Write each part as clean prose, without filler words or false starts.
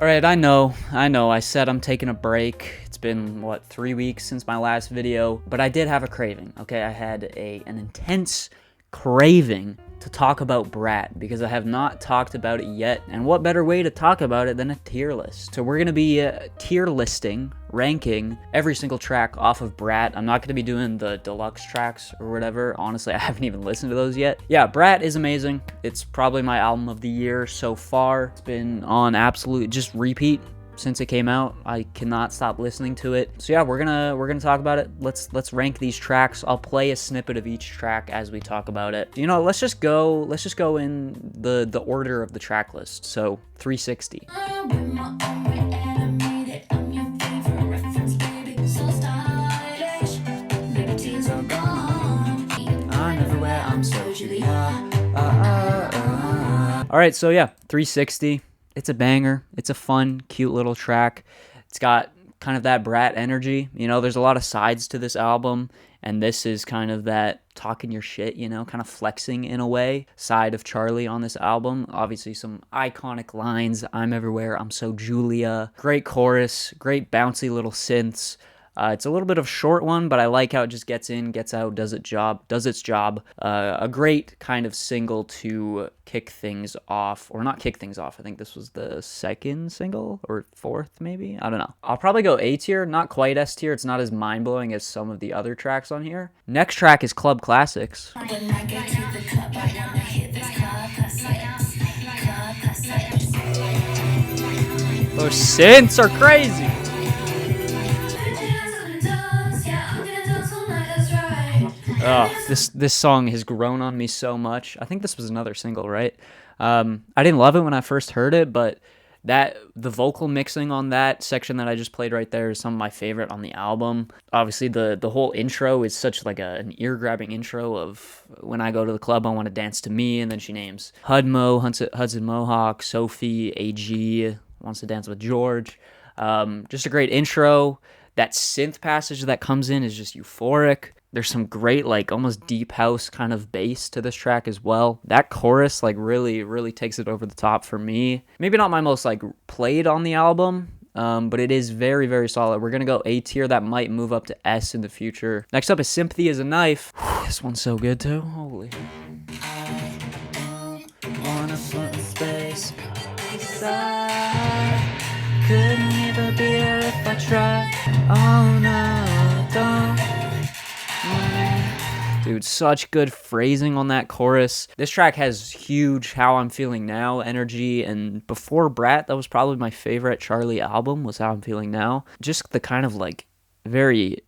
Alright, I said I'm taking a break. It's been, what, 3 weeks since my last video, but I did have a craving, okay? I had an intense craving to talk about BRAT because I have not talked about it yet, and what better way to talk about it than a tier list? So we're going to be tier listing, ranking every single track off of BRAT. I'm not going to be doing the deluxe tracks or whatever. Honestly, I haven't even listened to those yet. Yeah, BRAT is amazing. It's probably my album of the year so far. It's been on absolute just repeat since it came out. I cannot stop listening to it. So yeah, we're gonna talk about it. Let's rank these tracks. I'll play a snippet of each track as we talk about it. You know, let's just go in the order of the track list. So 360. All right, so yeah, 360. It's a banger. It's a fun, cute little track. It's got kind of that BRAT energy. You know, there's a lot of sides to this album, and this is kind of that talking your shit, you know, kind of flexing in a way side of Charli on this album. Obviously, some iconic lines. I'm everywhere. I'm so Julia. Great chorus. Great bouncy little synths. It's a little bit of a short one, but I like how it just gets in, gets out, does its job. A great kind of single to kick things off, or not kick things off. I think this was the second single, or fourth maybe? I don't know. I'll probably go A tier, not quite S tier. It's not as mind-blowing as some of the other tracks on here. Next track is Club Classics. Those synths are crazy! Oh, this song has grown on me so much. I think this was another single, right? I didn't love it when I first heard it, but the vocal mixing on that section that I just played right there is some of my favorite on the album. Obviously, the whole intro is such like an ear-grabbing intro of when I go to the club, I want to dance to me, and then she names Hudmo, Hudson Mohawk, Sophie, AG, wants to dance with George. Just a great intro. That synth passage that comes in is just euphoric. There's some great, like, almost deep house kind of bass to this track as well. That chorus, like, really, really takes it over the top for me. Maybe not my most, like, played on the album, but it is very, very solid. We're going to go A tier. That might move up to S in the future. Next up is Sympathy As A Knife. This one's so good, too. Holy. Wanna float in space. Couldn't even be here if I tried. Oh, no, don't. Dude, such good phrasing on that chorus. This track has huge How I'm Feeling Now energy, and before BRAT, that was probably my favorite Charli album, was How I'm Feeling Now. Just the kind of, like, very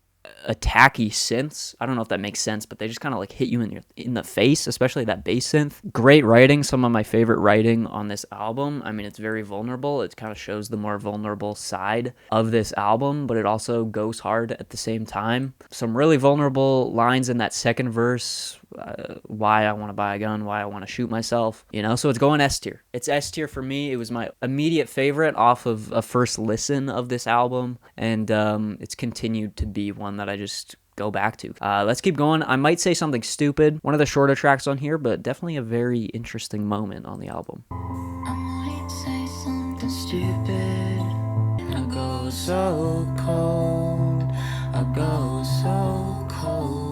attacky synths. I don't know if that makes sense, but they just kind of like hit you in the face, especially that bass synth. Great writing, some of my favorite writing on this album. I mean, it's very vulnerable. It kind of shows the more vulnerable side of this album, but it also goes hard at the same time. Some really vulnerable lines in that second verse. Why I want to buy a gun, why I want to shoot myself, you know, so it's going S tier. It's S tier for me. It was my immediate favorite off of a first listen of this album, and it's continued to be one that I just go back to. Let's keep going. I might say something stupid, one of the shorter tracks on here, but definitely a very interesting moment on the album. I might say something stupid. I go so cold, I go so cold.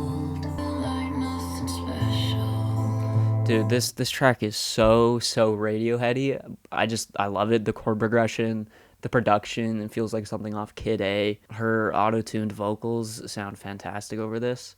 Dude, this track is so Radioheady. I love it. The chord progression, the production, it feels like something off Kid A. Her auto-tuned vocals sound fantastic over this.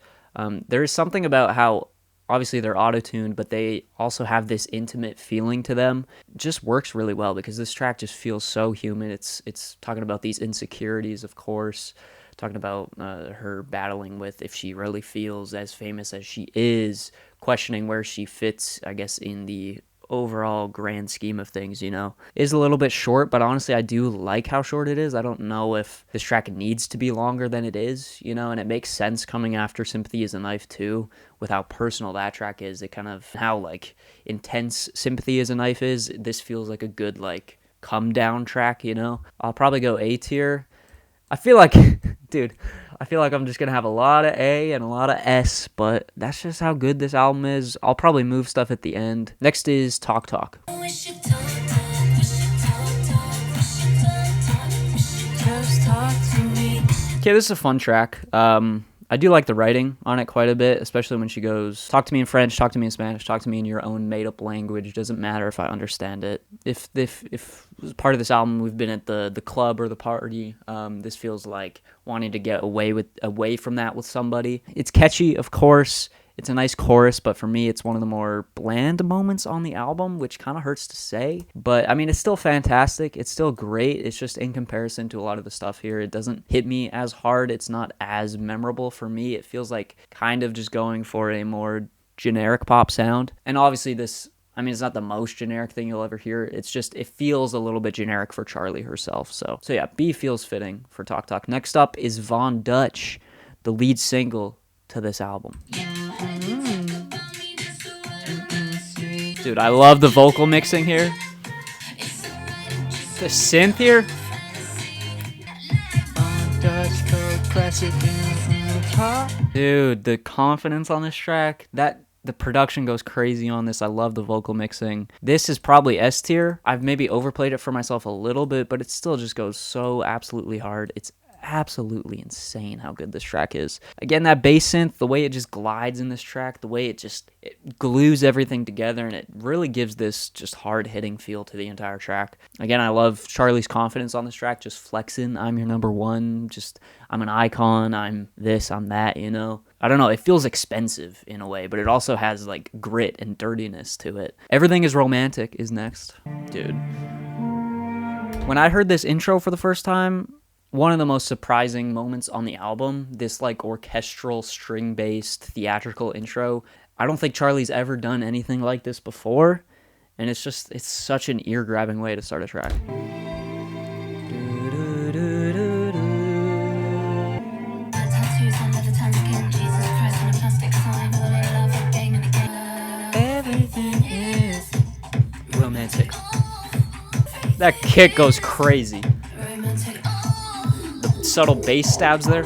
There is something about how obviously they're auto-tuned, but they also have this intimate feeling to them. It just works really well because this track just feels so human. It's talking about these insecurities, of course, talking about her battling with if she really feels as famous as she is, questioning where she fits, I guess, in the overall grand scheme of things, you know. It is a little bit short, but honestly, I do like how short it is. I don't know if this track needs to be longer than it is, you know, and it makes sense coming after Sympathy As A Knife too, with how personal that track is. It kind of, how, like, intense Sympathy As A Knife is. This feels like a good, like, come down track, you know. I'll probably go A tier. I feel like, dude, I feel like I'm just going to have a lot of A and a lot of S, but that's just how good this album is. I'll probably move stuff at the end. Next is Talk Talk. Okay, this is a fun track. I do like the writing on it quite a bit, especially when she goes, talk to me in French, talk to me in Spanish, talk to me in your own made-up language. Doesn't matter if I understand it. If part of this album we've been at the club or the party, this feels like wanting to get away from that with somebody. It's catchy, of course. It's a nice chorus, but for me, it's one of the more bland moments on the album, which kind of hurts to say. But, I mean, it's still fantastic. It's still great. It's just in comparison to a lot of the stuff here, it doesn't hit me as hard. It's not as memorable for me. It feels like kind of just going for a more generic pop sound. And obviously this, I mean, it's not the most generic thing you'll ever hear. It's just, it feels a little bit generic for Charli herself. So yeah, B feels fitting for Talk Talk. Next up is Von Dutch, the lead single to this album. Dude, I love the vocal mixing here. The synth here. Dude, the confidence on this track, the production goes crazy on this. I love the vocal mixing. This is probably S tier. I've maybe overplayed it for myself a little bit, but it still just goes so absolutely hard. It's absolutely insane how good this track is. Again, that bass synth, the way it just glides in this track, the way it glues everything together, and it really gives this just hard-hitting feel to the entire track. Again, I love Charli's confidence on this track, just flexing, I'm your number one, just, I'm an icon, I'm this, I'm that, you know? I don't know, it feels expensive in a way, but it also has, like, grit and dirtiness to it. Everything is Romantic is next. Dude. When I heard this intro for the first time, one of the most surprising moments on the album, this like orchestral string-based theatrical intro. I don't think Charli's ever done anything like this before, and it's such an ear-grabbing way to start a track. Everything is romantic. That kick goes crazy. Subtle bass stabs there.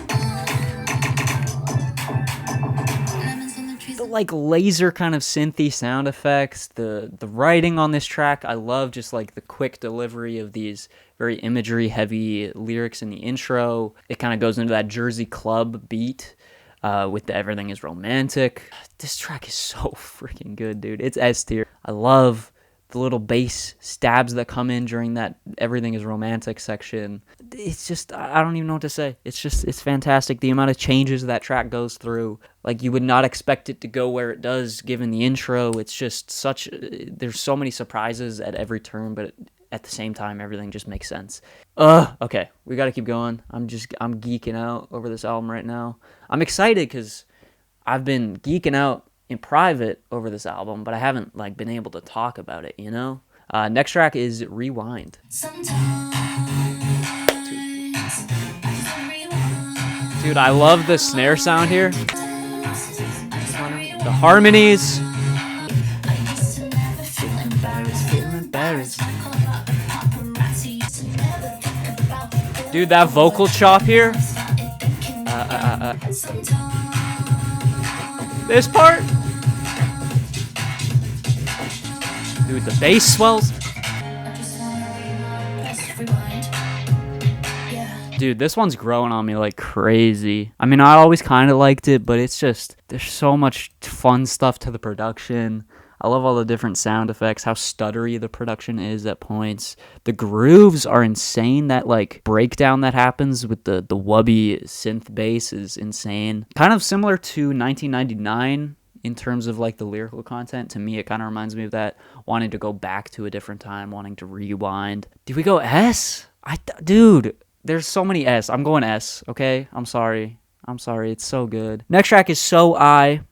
The like laser kind of synthy sound effects, the writing on this track, I love just like the quick delivery of these very imagery heavy lyrics in the intro. It kind of goes into that Jersey club beat with the Everything is Romantic. This track is so freaking good, dude. It's S tier. I love the little bass stabs that come in during that Everything is Romantic section. It's just, I don't even know what to say. It's fantastic. The amount of changes that track goes through. Like, you would not expect it to go where it does given the intro. It's just there's so many surprises at every turn, but at the same time, everything just makes sense. Okay, we gotta keep going. I'm geeking out over this album right now. I'm excited because I've been geeking out in private over this album, but I haven't like been able to talk about it, you know? Next track is Rewind. Dude, I love the snare sound here. The harmonies. Dude, that vocal chop here. This part. Dude, the bass swells. Dude, this one's growing on me like crazy. I mean, I always kind of liked it, but it's just, there's so much fun stuff to the production. I love all the different sound effects, how stuttery the production is at points. The grooves are insane. That like breakdown that happens with the wubby synth bass is insane. Kind of similar to 1999 in terms of like the lyrical content. To me, it kind of reminds me of that, wanting to go back to a different time, wanting to rewind. Did we go S? Dude, there's so many S. I'm going S, okay? I'm sorry. It's so good. Next track is So I.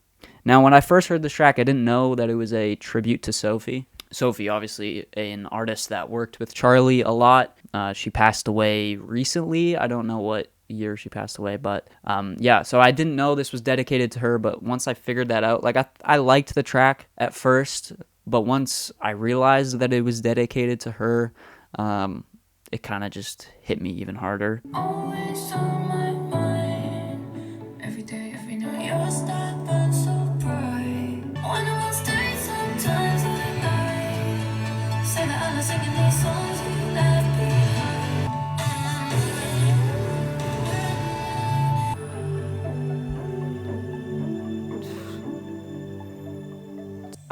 Now, when I first heard this track, I didn't know that it was a tribute to Sophie. Sophie, obviously, an artist that worked with Charli a lot. She passed away recently. I don't know what year she passed away, but yeah, so I didn't know this was dedicated to her, but once I figured that out, like I liked the track at first, but once I realized that it was dedicated to her, it kind of just hit me even harder. Always on my mind, every day, every night, you're a star, burn so bright. When I'm on stage, sometimes I lie, say that I'm not singing these songs you left behind.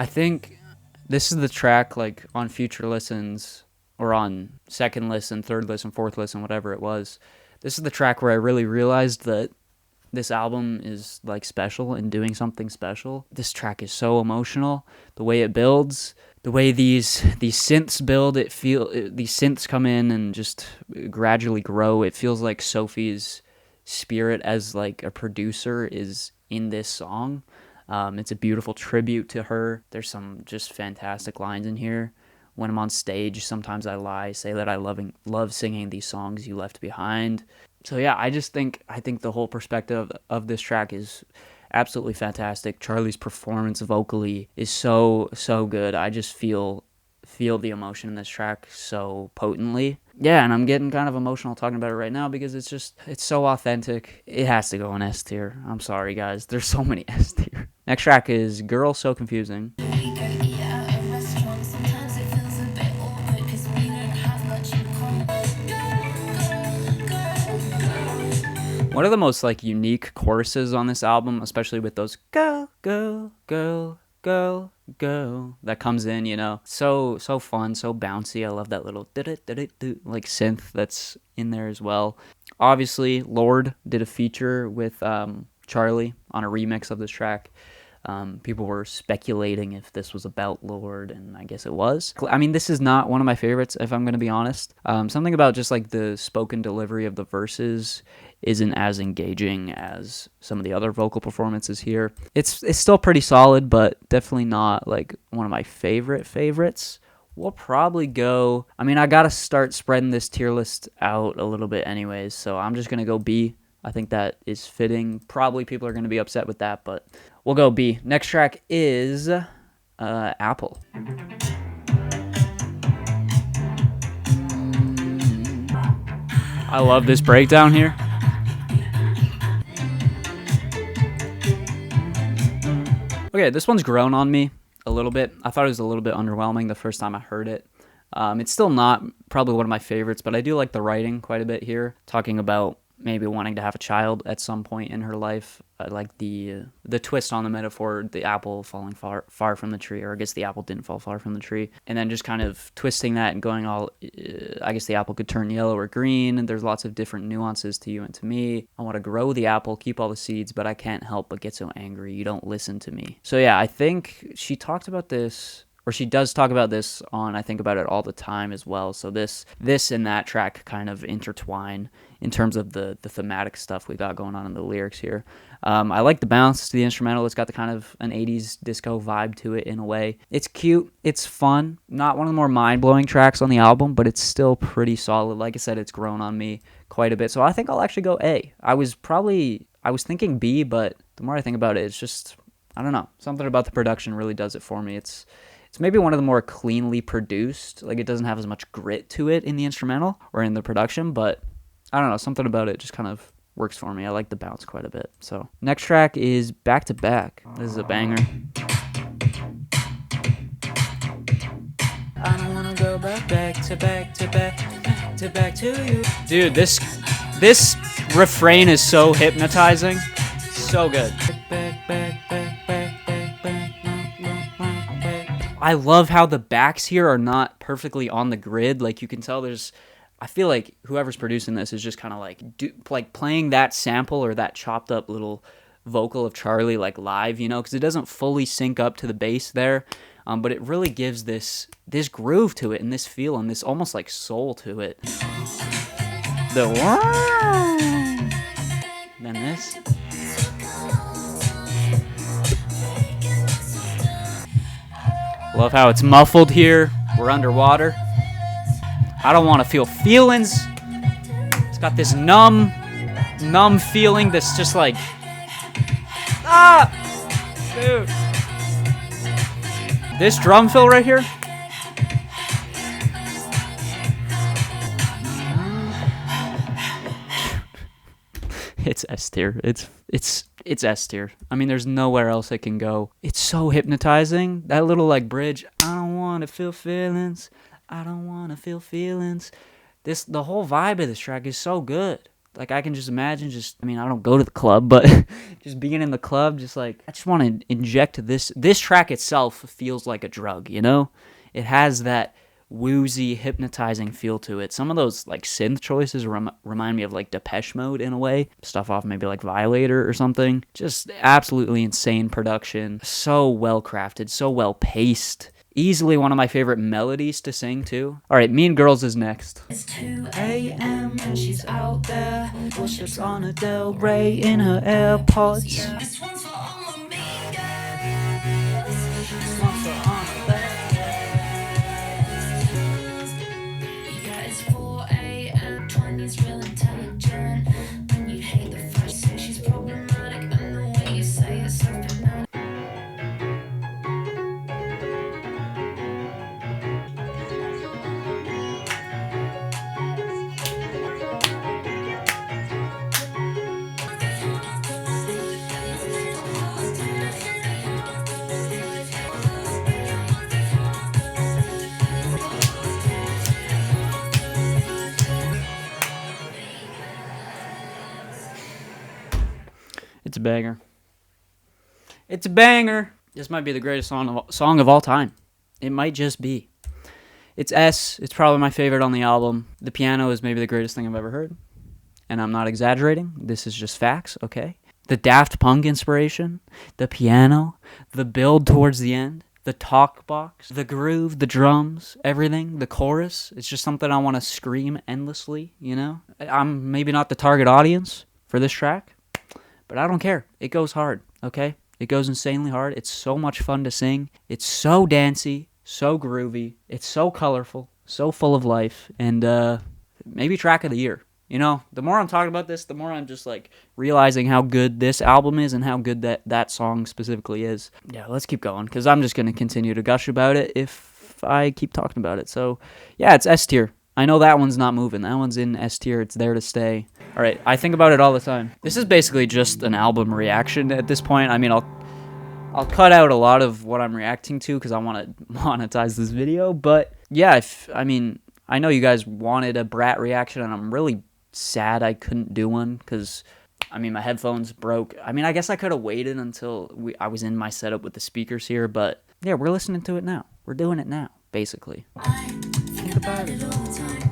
I think this is the track, like, on future listens or on second listen, third listen, fourth listen, whatever it was. This is the track where I really realized that this album is, like, special and doing something special. This track is so emotional. The way it builds, the way these synths build, these synths come in and just gradually grow. It feels like Sophie's spirit as, like, a producer is in this song. It's a beautiful tribute to her. There's some just fantastic lines in here. When I'm on stage, sometimes I lie, say that I love singing these songs you left behind. So yeah, I think the whole perspective of this track is absolutely fantastic. Charli's performance vocally is so good. I just feel the emotion in this track so potently. Yeah, and I'm getting kind of emotional talking about it right now because it's so authentic. It has to go in S tier. I'm sorry, guys. There's so many S tier. Next track is Girl So Confusing. One of the most, like, unique choruses on this album, especially with those go, go, go, go, go that comes in, you know. So fun, so bouncy. I love that little like synth that's in there as well. Obviously, Lorde did a feature with Charli on a remix of this track. People were speculating if this was about Lorde, and I guess it was. I mean, this is not one of my favorites, if I'm going to be honest. Something about just, like, the spoken delivery of the verses isn't as engaging as some of the other vocal performances here. It's still pretty solid, but definitely not, like, one of my favorites. We'll probably go... I mean, I gotta start spreading this tier list out a little bit anyways, so I'm just gonna go B. I think that is fitting. Probably people are gonna be upset with that, but we'll go B. Next track is Apple. I love this breakdown here. Okay, this one's grown on me a little bit. I thought it was a little bit underwhelming the first time I heard it. It's still not probably one of my favorites, but I do like the writing quite a bit here, talking about maybe wanting to have a child at some point in her life. I like the twist on the metaphor, the apple falling far from the tree, or I guess the apple didn't fall far from the tree, and then just kind of twisting that and going all, I guess the apple could turn yellow or green, and there's lots of different nuances to you and to me. I want to grow the apple, keep all the seeds, but I can't help but get so angry. You don't listen to me. So yeah, I think she talked about this, or she does talk about this on I Think About It All the Time as well. So this and that track kind of intertwine in terms of the thematic stuff we got going on in the lyrics here. I like the bounce to the instrumental. It's got the kind of an 80s disco vibe to it in a way. It's cute. It's fun. Not one of the more mind-blowing tracks on the album, but it's still pretty solid. Like I said, it's grown on me quite a bit. So I think I'll actually go A. I was thinking B, but the more I think about it, it's just, I don't know. Something about the production really does it for me. It's maybe one of the more cleanly produced. Like, it doesn't have as much grit to it in the instrumental or in the production, but I don't know. Something about it just kind of works for me. I like the bounce quite a bit. So next track is Back to Back. This is a banger. I don't wanna go back to you. Dude, this refrain is so hypnotizing. So good. I love how the backs here are not perfectly on the grid. Like, you can tell I feel like whoever's producing this is just kind of like playing that sample or that chopped up little vocal of Charli like live, you know, because it doesn't fully sync up to the bass there, but it really gives this groove to it and this feel and this almost like soul to it. Then this. Love how it's muffled here. We're underwater. I don't want to feel feelings. It's got this numb feeling that's just like, dude. This drum fill right here. It's S tier. It's S tier. I mean, there's nowhere else it can go. It's so hypnotizing. That little like bridge. I don't want to feel feelings. I don't want to feel feelings. The whole vibe of this track is so good. Like, I can just imagine I mean, I don't go to the club, but just being in the club, just like, I just want to inject this track itself feels like a drug, you know? It has that woozy, hypnotizing feel to it. Some of those, like, synth choices remind me of, like, Depeche Mode in a way. Stuff off maybe, like, Violator or something. Just absolutely insane production. So well crafted, so well paced. Easily one of my favorite melodies to sing, too. Alright, Mean Girls is next. It's 2 a.m. and she's out there. Worships on a Del Rey in her AirPods. Yeah. This one's for all my mean girls. This one's for all my bad girls. Yeah, it's 4 a.m. 20's real intelligent. When you hate the first say she's problematic, and the way you say it's so fanatic. It's a banger. It's a banger. This might be the greatest song of all time. It might just be. It's S. It's probably my favorite on the album. The piano is maybe the greatest thing I've ever heard. And I'm not exaggerating. This is just facts, okay? The Daft Punk inspiration, the piano, the build towards the end, the talk box, the groove, the drums, everything, the chorus. It's just something I want to scream endlessly, you know? I'm maybe not the target audience for this track, but I don't care. It goes hard, okay? It goes insanely hard. It's so much fun to sing. It's so dancey, so groovy. It's so colorful, so full of life, and maybe track of the year. You know, the more I'm talking about this, the more I'm just, like, realizing how good this album is and how good that song specifically is. Yeah, let's keep going, because I'm just going to continue to gush about it if I keep talking about it. So, yeah, it's S tier. I know that one's not moving. That one's in S tier. It's there to stay. All right, I think about it all the time. This is basically just an album reaction at this point. I mean, I'll cut out a lot of what I'm reacting to because I want to monetize this video. But, yeah, I know you guys wanted a BRAT reaction, and I'm really sad I couldn't do one because, I mean, my headphones broke. I mean, I guess I could have waited until I was in my setup with the speakers here, but yeah, we're listening to it now. We're doing it now, basically. I think about it all the time,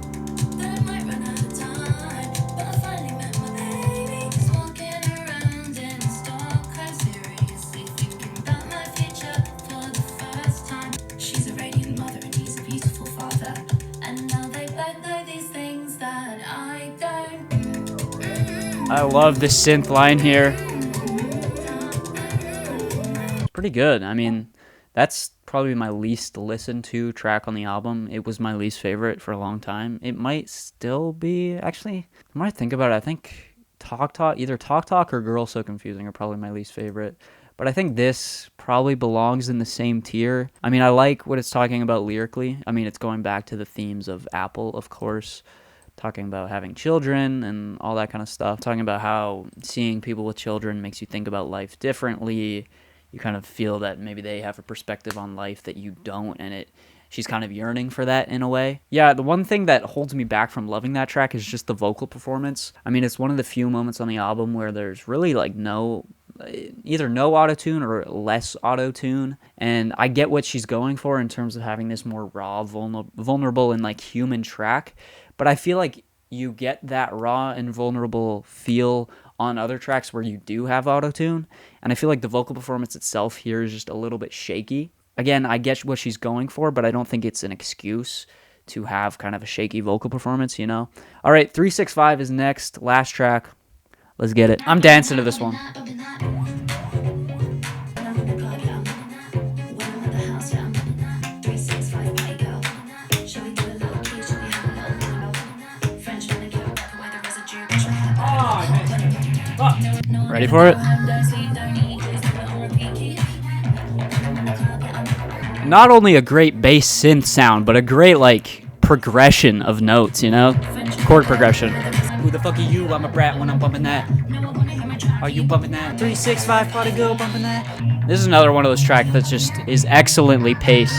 but I might run out of time, but I finally met my baby, just walking around in Stockholm, seriously thinking about my future for the first time. She's a radiant mother and he's a beautiful father, and now they both know these things that I don't. I love this synth line here. It's pretty good. I mean, that's probably my least listened to track on the album. It was my least favorite for a long time. It might still be. Actually, the more I think about it, I think either Talk Talk or Girl So Confusing are probably my least favorite. But I think this probably belongs in the same tier. I mean, I like what it's talking about lyrically. I mean, it's going back to the themes of Apple, of course. Talking about having children and all that kind of stuff. Talking about how seeing people with children makes you think about life differently. You kind of feel that maybe they have a perspective on life that you don't, and she's kind of yearning for that in a way. Yeah, the one thing that holds me back from loving that track is just the vocal performance. I mean, it's one of the few moments on the album where there's really like either no auto-tune or less auto-tune, and I get what she's going for in terms of having this more raw, vulnerable and like human track, but I feel like you get that raw and vulnerable feel on other tracks where you do have auto-tune, and I feel like the vocal performance itself here is just a little bit shaky. Again, I get what she's going for, but I don't think it's an excuse to have kind of a shaky vocal performance, you know? All right, 365 is next, last track. Let's get it. I'm dancing to this one. Ready for it? Not only a great bass synth sound, but a great, like, progression of notes, you know? Chord progression. Who the fuck are you? I'm a brat when I'm bumping that. Are you bumping that? 365 party girl bumping that. This is another one of those tracks that just is excellently paced.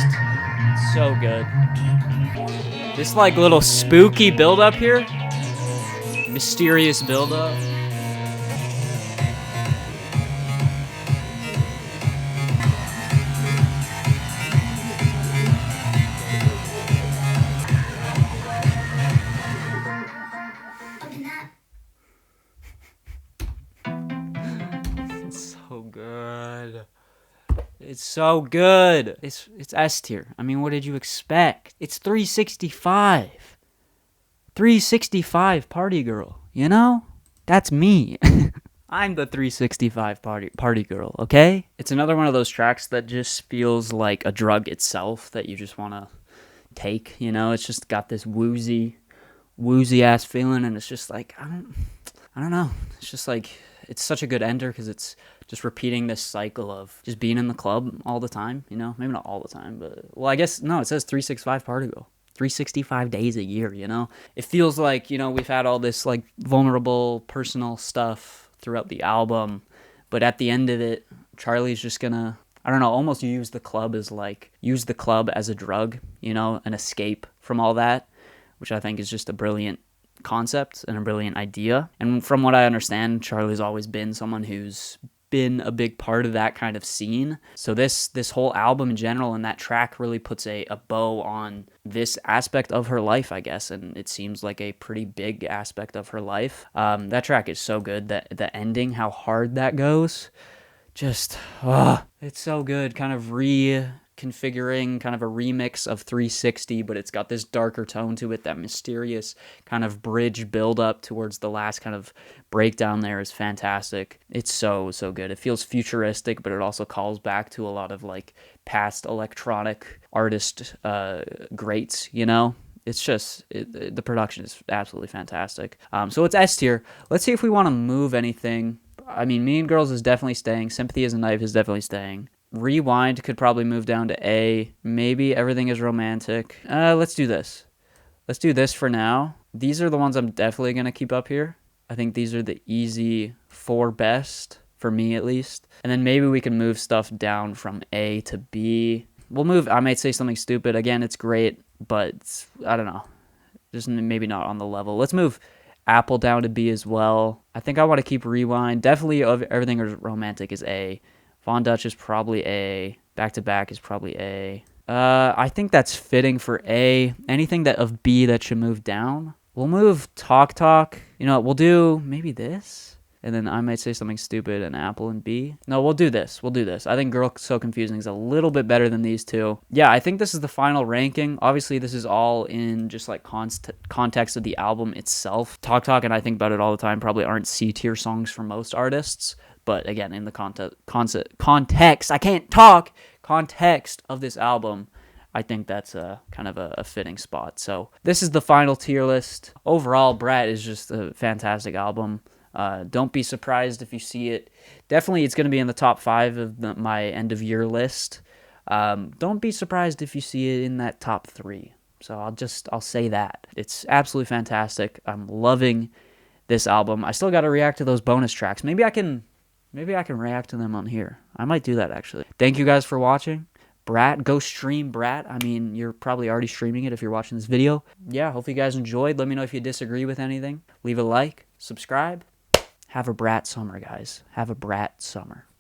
So good. This, like, little spooky build up here. Mysterious buildup. It's so good. It's so good. It's S tier. I mean, what did you expect? It's 365. 365 party girl, you know? That's me. I'm the 365 party girl, okay? It's another one of those tracks that just feels like a drug itself that you just want to take, you know? It's just got this woozy ass feeling, and it's just like I don't know. It's just like it's such a good ender because it's just repeating this cycle of just being in the club all the time, you know? Maybe not all the time, but well, I guess no, it says 365 party girl. 365 days a year, you know? It feels like, you know, we've had all this like vulnerable personal stuff throughout the album, but at the end of it, Charli's just gonna, I don't know, almost use the club as a drug, you know, an escape from all that, which I think is just a brilliant concept and a brilliant idea. And from what I understand, Charli's always been someone who's been a big part of that kind of scene. So this whole album in general and that track really puts a bow on this aspect of her life, I guess, and it seems like a pretty big aspect of her life. That track is so good. That the ending, how hard that goes, just it's so good. Kind of reconfiguring, kind of a remix of 360, but it's got this darker tone to it. That mysterious kind of bridge build up towards the last kind of breakdown there is fantastic. It's so good. It feels futuristic, but it also calls back to a lot of like past electronic artist greats, you know? It's just, the production is absolutely fantastic. So it's S tier. Let's see if we want to move anything. I mean, Mean Girls is definitely staying. Sympathy As A Knife is definitely staying. Rewind could probably move down to A. Maybe Everything Is Romantic. Let's do this. Let's do this for now. These are the ones I'm definitely going to keep up here. I think these are the easy 4 best, for me at least. And then maybe we can move stuff down from A to B. We'll move, I might say something stupid. Again, it's great, but I don't know. Just maybe not on the level. Let's move Apple down to B as well. I think I want to keep Rewind. Definitely Everything Is Romantic is A. Von Dutch is probably A. Back to Back is probably A. I think that's fitting for A. Anything that of B that should move down. We'll move Talk Talk. You know, we'll do maybe this. And then I might say something stupid and Apple and B. No, we'll do this. We'll do this. I think Girl So Confusing is a little bit better than these two. Yeah, I think this is the final ranking. Obviously, this is all in just like context of the album itself. Talk Talk, and I think about it all the time, probably aren't C tier songs for most artists. But again, in the context, I can't talk, context of this album, I think that's a kind of a fitting spot. So this is the final tier list. Overall, BRAT is just a fantastic album. Don't be surprised if you see it. Definitely, it's going to be in the top 5 of my end of year list. Don't be surprised if you see it in that top 3. So I'll say that. It's absolutely fantastic. I'm loving this album. I still got to react to those bonus tracks. Maybe I can react to them on here. I might do that, actually. Thank you guys for watching. BRAT, go stream BRAT. I mean, you're probably already streaming it if you're watching this video. Yeah, hopefully you guys enjoyed. Let me know if you disagree with anything. Leave a like, subscribe. Have a BRAT summer, guys. Have a BRAT summer.